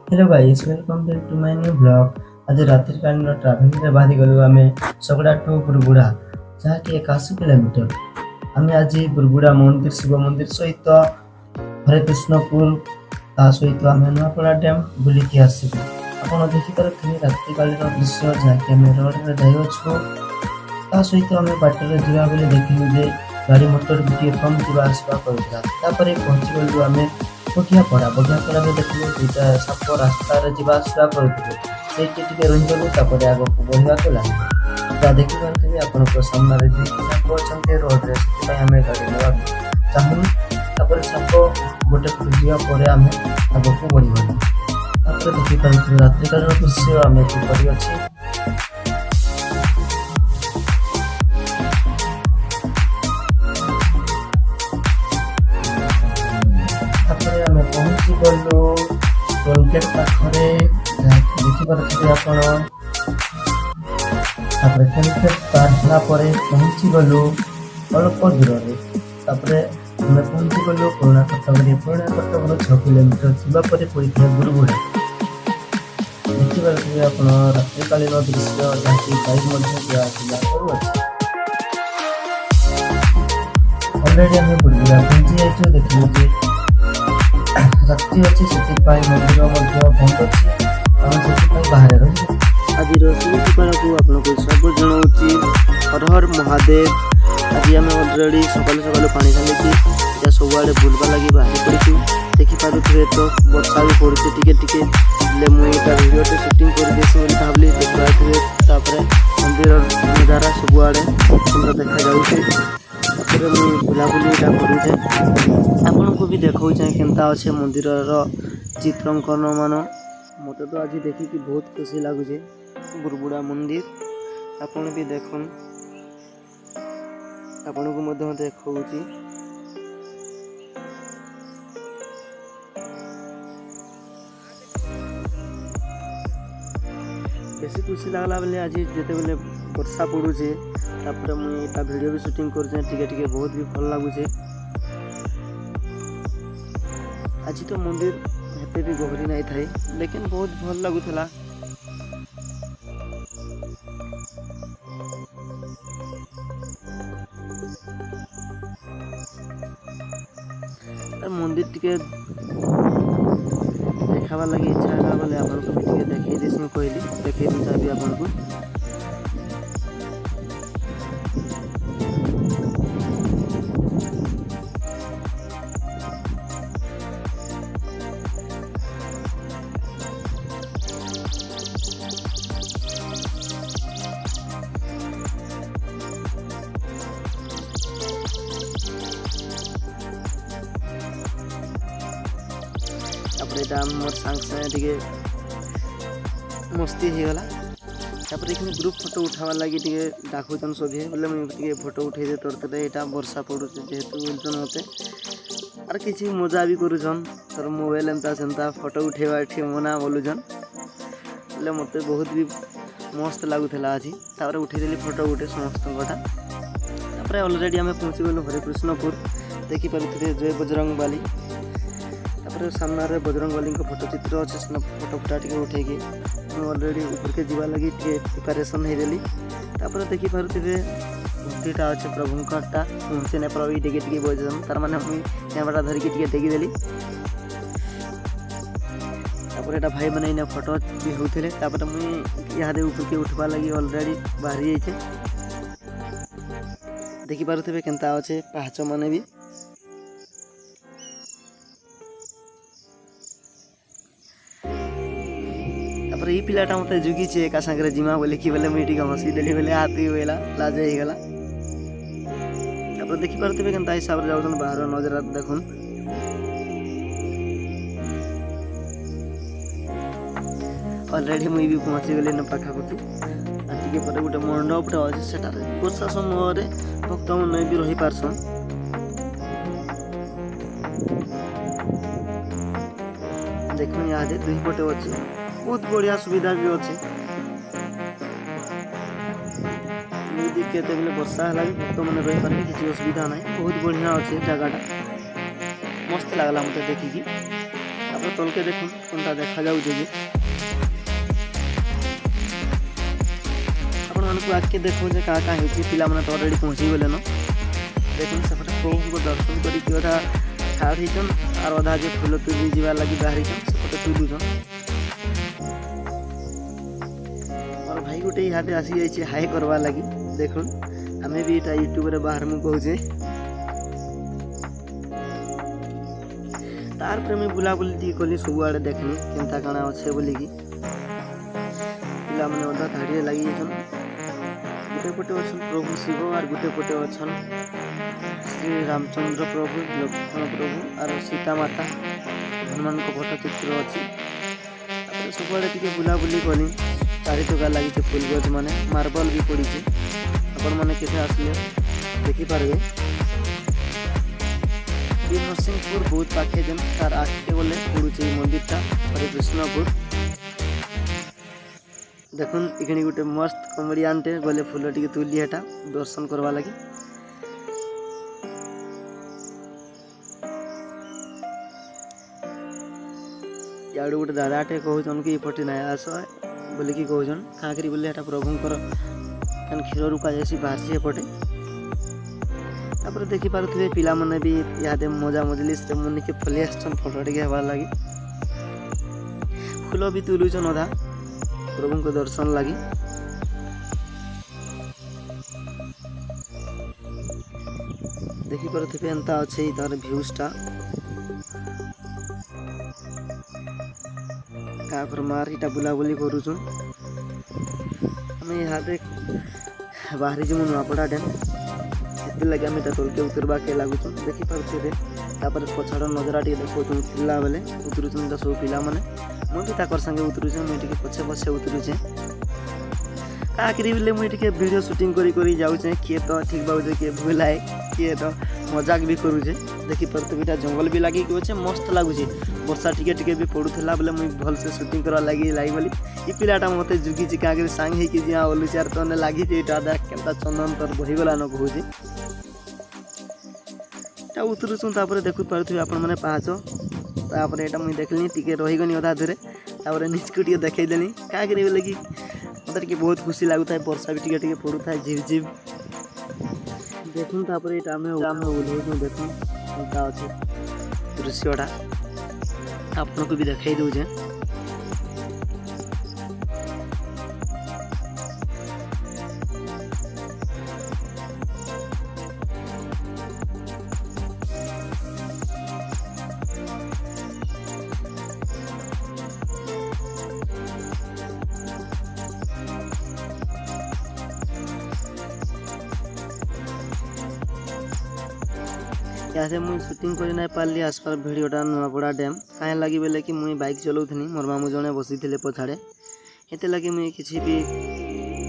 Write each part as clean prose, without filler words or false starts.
Hello guys, welcome back to my new blog. आज रात्रिकालीन travel रे बाहरी गलु आमे सगड़ा टू बुरबुड़ा जहाँकि 81 किलोमीटर। आमे आज बुरबुड़ा मंदिर शिव मंदिर सहित हरे कृष्णपुर ता सहित आमे नुआपड़ा डैम बुलिकी आसिबु। आपण देखि पारथि रात्रिकालीन दृश्य जहाँकि आमे रोड रे जाई अछु। ता सहित आमे बाटरे जिबा बेले देखिलु जे गाड़ी मोटर भी कम जिबा आसबा करता। तापरे पहुंची गलु आमे बगियापड़ा में देखिलु दुईटा साप रास्तार जावा आसवा करते ସେଇଠି ଟିକେ ରହିଗଲୁ। ତାପରେ ଆଗକୁ ବଢ଼ିବାକୁ ଲାଗିଲୁ। ଯାହା ଦେଖିପାରୁଥିବେ ଆପଣଙ୍କ ସାମ୍ନାରେ ଦୁଇଟି ସାପ ଅଛନ୍ତି ରୋଡରେ, ସେଥିପାଇଁ ଆମେ ଗାଡ଼ି ନେବାକୁ ଚାହୁଁନୁ। ତାପରେ ସାପ ଗୋଟେ ଖୋଜିବା ପରେ ଆମେ ଆଗକୁ ବଢ଼ିଗଲୁ। ତାପରେ ଦେଖିପାରୁଥିବେ ରାତ୍ରିକାଳର ଦୃଶ୍ୟ ଆମେ କିପରି ଅଛି। ତାପରେ ଆମେ ପହଞ୍ଚି ଗଲୁ ଟୋଲଗେଟ୍ ପାଖରେ, ଯାହାକି ଦେଖିପାରୁଥିବେ ଆପଣ। ତାପରେ ଟୋଲଗେଟ୍ ପାର ହେଲା ପରେ ପହଞ୍ଚି ଗଲୁ ଅଳ୍ପ ଦୂରରେ। ତାପରେ ଆମେ ପହଞ୍ଚି ଗଲୁ ପୁରୁଣା କଟକରେ। ପୁରୁଣା କଟକରୁ 6 କିଲୋମିଟର ଯିବା ପରେ ପଡ଼ିଥିଲା ବୁରୁବୁଡ଼ା। ଦେଖିପାରୁଥିବେ ଆପଣ ରାତ୍ରିକାଳୀନ ଦୃଶ୍ୟ, ଯାହାକି ବାଇକ୍ ମଧ୍ୟ ଯିବା ଆସିବା କରୁଅଛି। ଅଲରେଡ଼ି ଆମେ ବୁରୁବୁଡ଼ା ପହଞ୍ଚି ଯାଇଛୁ। ଦେଖିଲୁ ଯେ ରାତ୍ରି ଅଛି, ସେଥିପାଇଁ ମନ୍ଦିର ମଧ୍ୟ ବନ୍ଦ ଅଛି। ଆମେ ସେଥିପାଇଁ ବାହାରେ ରହିଛୁ। ଆଜିର ସୁବିଧାକୁ ଆପଣଙ୍କୁ ସବୁ ଜଣାଉଛି। ହର ହର ମହାଦେବ। ଆଜି ଆମେ ଅଲରେଡ଼ି ସକାଳୁ ସକାଳୁ ପାଣି ଢାଲିକି ଏଇଟା ସବୁଆଡ଼େ ବୁଲବା ଲାଗି ବାହାରି ପଡ଼ିଛୁ। ଦେଖିପାରୁଥିବେ ତ ବର୍ଷା ବି ପଡ଼ୁଛି ଟିକେ ଟିକେ। ହେଲେ ମୁଁ ଏଇଟା ଭିଡ଼ିଓଟେ ସୁଟିଂ କରିଦେଇଛି ବୋଲି ଭାବିଲି। ଦେଖିପାରୁଥିବେ ତାପରେ ମନ୍ଦିର ନଜାରା ସବୁଆଡ଼େ ସୁନ୍ଦର ଦେଖାଯାଉଛି। ତାପରେ ମୁଁ ବୁଲାବୁଲି ଏଇଟା କରୁଛେ, ଆପଣଙ୍କୁ ବି ଦେଖାଉଛେ କେନ୍ତା ଅଛେ ମନ୍ଦିରର ଚିତ୍ରାଙ୍କନ ମାନ। ମୋତେ ତ ଆଜି ଦେଖିକି ବହୁତ ଖୁସି ଲାଗୁଛେ ବୁରୁବୁଡ଼ା ମନ୍ଦିର। ଆପଣ ବି ଦେଖୁନ୍, ଆପଣଙ୍କୁ ମଧ୍ୟ ଦେଖାଉଛି। ବେଶୀ ଖୁସି ଲାଗଲା ବେଲେ ଆଜି ଯେତେବେଲେ ବର୍ଷା ପଡ଼ୁଛେ, ତାପରେ ମୁଇଁ ଏଇଟା ଭିଡ଼ିଓ ବି ସୁଟିଂ କରୁଛେ ଟିକେ ଟିକେ, ବହୁତ ବି ଭଲ ଲାଗୁଛେ। ଆଜି ତ ମନ୍ଦିର ହେତେ ବି ଗହଳି ନାଇଁ ଥାଏ, ଲେକିନ୍ ବହୁତ ଭଲ ଲାଗୁଥିଲା। ମନ୍ଦିର ଟିକେ ଦେଖାবার ଲାଗି ଇଚ୍ଛା ହେଲା ବୋଲେ ଆପଣଙ୍କୁ ବି ଟିକେ ଦେଖେଇ ଦେସି କହିଲି। ଦେଖେଇ ଦେଇ ଚାହିଁବି ଆପଣଙ୍କୁ। ତାପରେ ଏଇଟା ମୋର ସାଙ୍ଗେ ସାଙ୍ଗେ ଟିକେ ମସ୍ତି ହେଇଗଲା। ତାପରେ ଏখানে ଗ୍ରୁପ୍ ଫଟୋ ଉଠାବାର ଲାଗି ଟିକେ ଡାକୁଛନ୍ ସଭିଏ, ବୋଲେ ମୁଇଁ ଟିକେ ଫଟୋ ଉଠେଇଦେ ତୋର ତୋତେ। ଏଇଟା ବର୍ଷା ପଡ଼ୁଛି ଯେହେତୁ ବୋଲୁଛନ୍ ମୋତେ, ଆର୍ କିଛି ମଜା ବି କରୁଛନ୍। ତୋର ମୋବାଇଲ୍ ଏନ୍ତା ସେନ୍ତା ଫଟୋ ଉଠେଇବା ଏଠି ମନା ବୋଲୁଛନ୍। ହେଲେ ମୋତେ ବହୁତ ବି ମସ୍ତ ଲାଗୁଥିଲା ଆଜି। ତାପରେ ଉଠେଇଦେଲି ଫଟୋ ଗୋଟେ ସମସ୍ତଙ୍କଟା। ତାପରେ ଅଲରେଡ଼ି ଆମେ ପହଞ୍ଚିଗଲୁ ହରେକୃଷ୍ଣପୁର। ଦେଖିପାରୁଥିବେ ଜୟ ବଜରଙ୍ଗବାଲି। ତାପରେ ସାମ୍ନାରେ ବଜରଙ୍ଗବାଲିଙ୍କ ଫଟୋ ଚିତ୍ର ଅଛି। ଫଟୋ ଫଟା ଟିକେ ଉଠେଇକି ମୁଁ ଅଲରେଡ଼ି ଉପରକେ ଯିବା ଲାଗି ଟିକେ ପ୍ରିପାରେସନ୍ ହେଇଦେଲି। ତାପରେ ଦେଖିପାରୁଥିବେ ମୂର୍ତ୍ତିଟା ଅଛି ପ୍ରଭୁଙ୍କଟା। ସେ ନେପାଳ ବି ଟିକେ ଟିକେ ବଜନ୍, ତାର ମାନେ ମୁଇଁ କ୍ୟାମେରା ଧରିକି ଟିକେ ଟେକିଦେଲି। ତାପରେ ଏଇଟା ଭାଇମାନେ ଏଇନା ଫଟୋ ବି ହେଉଥିଲେ। ତାପରେ ମୁଇଁ ଇହାଦେ ଉପରକେ ଉଠବା ଲାଗି ଅଲରେଡ଼ି ବାହାରି ଯାଇଛେ। ଦେଖିପାରୁଥିବେ କେନ୍ତା ଅଛେ ପାହାଚ ମାନେ ବି। ତାପରେ ଏଇ ପିଲାଟା ମୋତେ ଜୁଗିଛି ଏକା ସାଙ୍ଗରେ ଜିମା ବୋଲିକି, ବୋଲେ ମୁଇଁ ଟିକେ ହସିଦେଲି, ବୋଲେ ହାତୀ ବୋଇଲା ଲାଜ ହେଇଗଲା। ତାପରେ ଦେଖିପାରୁଥିବେ କେନ୍ତା ହିସାବରେ ଯାଉଛନ୍ ବାହାର ନଜରା ଦେଖୁନ୍। ଅଲରେଡ଼ି ମୁଇଁ ବି ପହଞ୍ଚିଗଲି ନା ପାଖାପାଖି। ଆଉ ଟିକେ ପରେ ଗୋଟେ ମଣ୍ଡପଟେ ଅଛି, ସେଠାରେ ବର୍ଷା ସମୟରେ ଭକ୍ତମାନେ ବି ରହିପାରସନ୍। ଦେଖୁନ୍ ଇହାଦେ ଦୁଇ ପଟେ ଅଛି, ବହୁତ ବଢ଼ିଆ ସୁବିଧା ବି ଅଛି। ଯଦି କେତେବେଳେ ବର୍ଷା ହେଲା ବି ଭକ୍ତମାନେ ରହିପାରିବେ, କିଛି ଅସୁବିଧା ନାହିଁ। ବହୁତ ବଢ଼ିଆ ଅଛି ଜାଗାଟା, ମସ୍ତ ଲାଗଲା ମୋତେ ଦେଖିକି। तापर तलके देखुन केनता देखा जाउछे जे आपण मानकु आके देखो जे का हेछि पिला माने तो ऑलरेडी पहुंची गेले न देखुन सेपटे प्रभु को दर्शन करी कि अधा ठाड़ हिचन आर अधा जे फूल तुली जीवा लगी बाहरी छन सेपटे तुलुछन और भाई गोटे यहाँ आसी जाइए हाई करवा लगी देखुन हमें भी इटा यूट्यूब रे बाहर मु कहूचे तार पर मैं बुलाबुली टी कली सब आड़े देखनी केनता काना अच्छे बोलिकी पिला माने अधा धाड़िए लगी छन गोटे पटे अछन प्रभु शिव और गोटे पटे अछन श्री रामचंद्र प्रभु लक्ष्मण प्रभु और सीता माता हनुमान को फोटो चित्र अच्छी सब आड़े टी बुलाबुली कली चारि टका लगी फुल गज माने मार्बल भी पड़ी आपण माने केथे आसले देखि पारबे ये नरसिंहपुर बहुत पाखे जन तार आगे बोले पड़ुचे मंदिर टा हरे कृष्णपुर देखुन इखनी गोटे मस्त कमेडियन टे गले फूल टिके तुली हेटा दर्शन करवा लगी याडू गोटे दादाटे कहउछन कि पटे ना आस बोले कि कहउछन काकरी बोले हेटा प्रभुंकर कन क्षीर रुका जैसी बाहर से पटे तापर देखि पारुथिबे पिला माने भी यादे मजा मजलिस से मुनि के फले आछन फोटो टिके हेबा लागी फूल भी तुलुछन अधा प्रभु को दर्शन लगी देखि पारुथिबे एंता अच्छे तार व्यूजटा काकर मार इटा बुलाबुली करूछु हमें यहाँ पे बाहरी जो नुआपड़ा डैम से लगे आम इटा तलके उतरवा के लगुचु देखि पारुथिबे तापर पछाड़ नजरा टी देखो उतरला बेले उतरुछन सब पिला माने मु भी ताकर संगे उतरुछे मुई टिके पछे पछे उतरुछे काकरी बेले मुई टिके वीडियो शूटिंग करी जाउछे किए तो ठीक बाउछे किए भूलाए किए तो मजाक भी करूछे देखि पारुथिबे जंगल भी लागी कि मस्त लगुछे वर्षा टिके टिके भी पड़ूला बेले मुई भल से शूटिंग करवा लगी बोली ये पिलाटा मते जुगी काकरी सांग हे कि जिया ओलु चार तने लागी एटा देख केनता चंदन तर बहिगला न कहूछे एटा उतरुछुं तापर देखु पारुथिबे आपण माने पाहाचो तापर एटा मुई देखलिनी टिके रहिगनी अधा धरे तापर निचकु टिके देखै देनी काकरी बोले कि मते टिके बहुत खुशी लागुताय वर्षा भी टिके टिके पड़ुताय झिप झिप देखुन तापर एटा हमें ओल्हेनु देखुन केनता अछि दृश्यटा आपन को भी दिखाई दूजे यहाँ मुझे शूटिंग कर ना पार्ली आसपार भिडटा नुआपड़ा डैम कहीं लगी बेले कि मुई बाइक चलाऊनी मोर मामू जड़े बसी थे पछाड़े ये लगे मुई किसी भी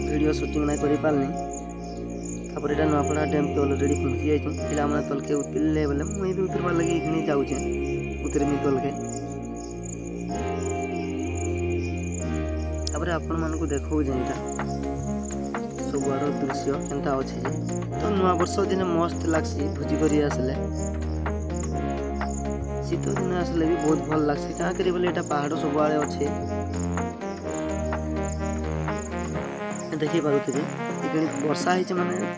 वीडियो शूटिंग ना कर पारनी तापर यहाँ नुआपड़ा डैम के ऑलरेडी पहुँची जाइए पिला मैंने तलके उतरले बेले मुई भी उतरबार लगे इखनी जाऊे उतरमी तलके तापर आपण मानक देखो सब आड़ दृश्य केनता अच्छे तो नुआ वर्ष दिन मस्त लगसी भोजी करी आसले शीत दिन आसले भी बहुत भल लगसी क्या करी बोले एटा पहाड़ सब आड़े अच्छे देखी पारुथिबे इकणी वर्षा होइछ माने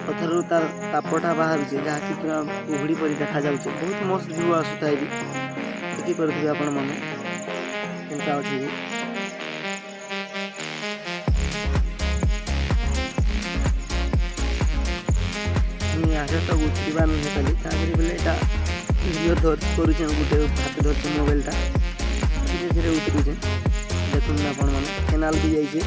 पथरु तार तापटा बाहर जे जहा कि पूरा उहड़ी परी देखा जाउछ बहुत मस्त व्यू आसुता है देखी पारुथिबे आपण माने केनता अछि आगे तो उठा नुहे खाली ताकि बोले भिडियो करुचे गोटे हाथ धरचे मोबाइलटा धीरे धीरे उतरुचे देखुन आपण मैंने केनाल भी जाइए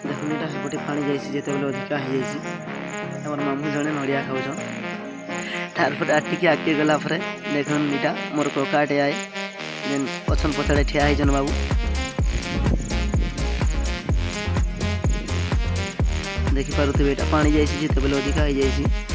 देखुन यहाँ सेपटे पानी जाइए जिते बेले अधिका हो जाम मामू जड़े नड़िया खाऊन तारपर आटिके आगे गला देखुन इटा मोर ककाटे आए जेन पछन पछाड़े ठिया होजन बाबू देखी पारुथिबे एटा पानी जाइए जिते बेले अधिका हो जाइए